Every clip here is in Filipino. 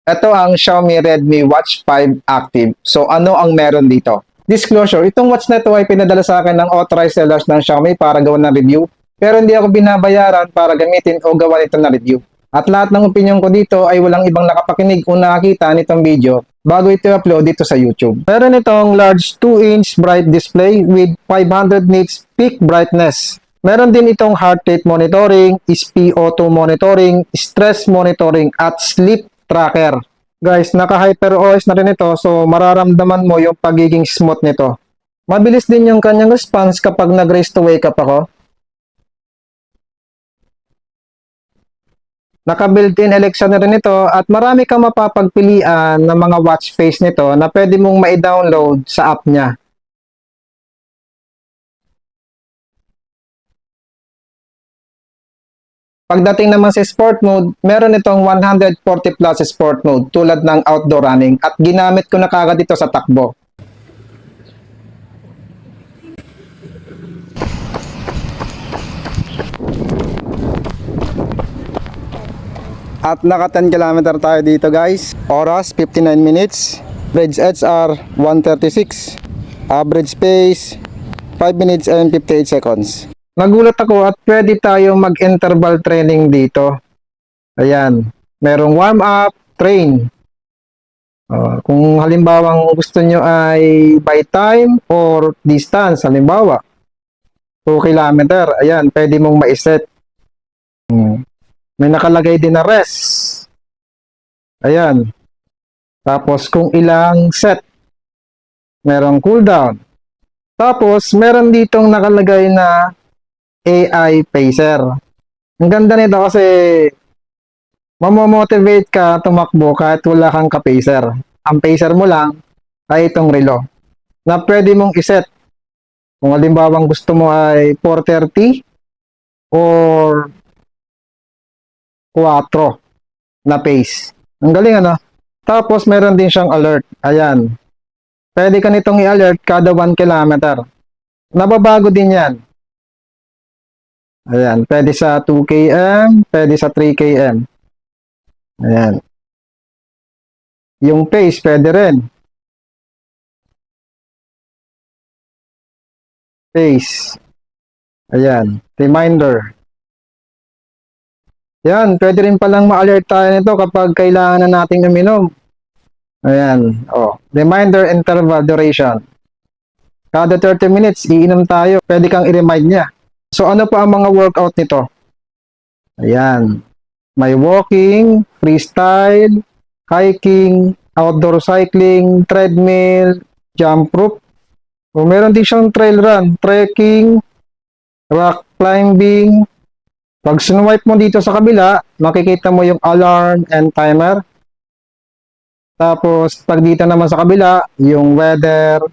Ito ang Xiaomi Redmi Watch 5 Active. So ano ang meron dito? Disclosure, itong watch na ito ay pinadala sa akin ng authorized sellers ng Xiaomi para gawan ng review. Pero hindi ako binabayaran para gamitin o gawan ito na review. At lahat ng opinion ko dito ay walang ibang nakapakinig o nakakita nitong video bago ito upload dito sa YouTube. Meron itong large 2-inch bright display with 500 nits peak brightness. Meron din itong heart rate monitoring, SpO2 monitoring, stress monitoring, at sleep tracker. Guys, naka-Hyper OS na rin ito, so mararamdaman mo yung pagiging smooth nito. Mabilis din yung kanyang response kapag nag-raise to wake up ako. Naka-built-in election na rin ito at marami kang mapapagpilian ng mga watch face nito na pwede mong ma-download sa app niya. Pagdating naman sa sport mode, meron itong 140 plus sport mode tulad ng outdoor running at ginamit ko na kagad ito sa takbo. At naka 10 km tayo dito guys. Oras 59 minutes. Average SR 136. Average pace 5 minutes and 58 seconds. Nagulat ako at pwede tayong mag-interval training dito. Ayan. Merong warm up, train. Kung halimbawang gusto nyo ay by time or distance, halimbawa 2 km, ayan, pwede mong ma-set. May nakalagay din na rest. Ayan. Tapos kung ilang set, merong cooldown. Tapos meron ditong nakalagay na AI pacer. Ang ganda nito kasi mamomotivate ka tumakbo kahit wala kang ka-pacer. Ang pacer mo lang ay itong relo na pwede mong iset. Kung halimbawang gusto mo ay 4:30 or 4 na pace. Ang galing ano? Tapos meron din siyang alert. Ayan. Pwede ka nitong i-alert kada 1 kilometer. Nababago din yan. Ayan. Pwede sa 2 km, pwede sa 3 km. Ayan. Yung pace, pwede rin. Pace. Ayan. Reminder. Yan, pwede rin palang ma-alert tayo nito kapag kailangan na nating uminom. Ayan, reminder interval duration. Kada 30 minutes, iinom tayo. Pwede kang i-remind niya. So, ano pa ang mga workout nito? Ayan. May walking, freestyle, hiking, outdoor cycling, treadmill, jump rope. O, meron din siyang trail run, trekking, rock climbing. Pag swipe mo dito sa kabila, makikita mo yung alarm and timer. Tapos, pag dito naman sa kabila, yung weather.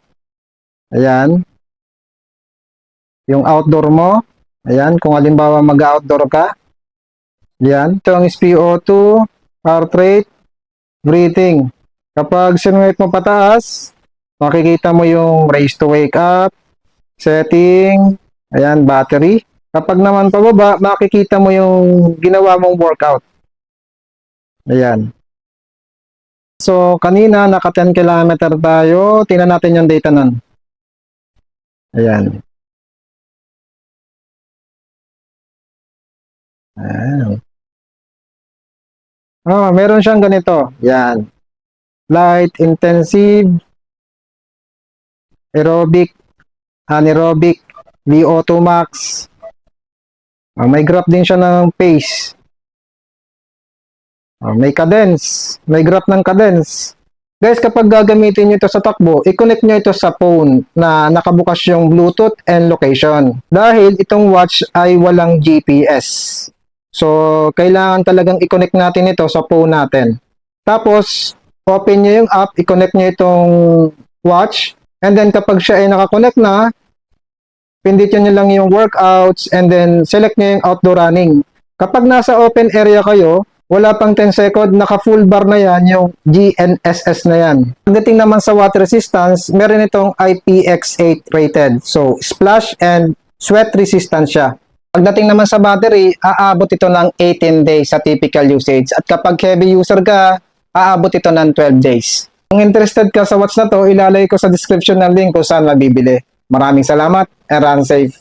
Ayan. Yung outdoor mo. Ayan, kung halimbawa mag-outdoor ka. Ayan, ito ang SpO2, heart rate, breathing. Kapag swipe mo pataas, makikita mo yung raise to wake up, setting, ayan, battery. Kapag naman pababa, makikita mo yung ginawa mong workout. Ayan. So, kanina, naka 10 km tayo. Tingnan natin yung data nun. Ayan. Ayan. Meron siyang ganito. Ayan. Light, intensive, aerobic, anaerobic, VO2 max. May graph din siya ng pace. May cadence. May graph ng cadence. Guys, kapag gagamitin nyo ito sa takbo, i-connect nyo ito sa phone na nakabukas yung Bluetooth and location. Dahil itong watch ay walang GPS. So, kailangan talagang i-connect natin ito sa phone natin. Tapos, open nyo yung app, i-connect nyo itong watch. And then, kapag siya ay nakakonect na, pindutin nyo lang yung workouts and then select nyo yung outdoor running. Kapag nasa open area kayo, wala pang 10 second, naka-full bar na yan, yung GNSS na yan. Pagdating naman sa water resistance, meron itong IPX8 rated. So, splash and sweat resistant siya. Pagdating naman sa battery, aabot ito ng 18 days sa typical usage. At kapag heavy user ka, aabot ito ng 12 days. Kung interested ka sa watch na to, ilalagay ko sa description ng link kung saan mabibili. Maraming salamat and run safe.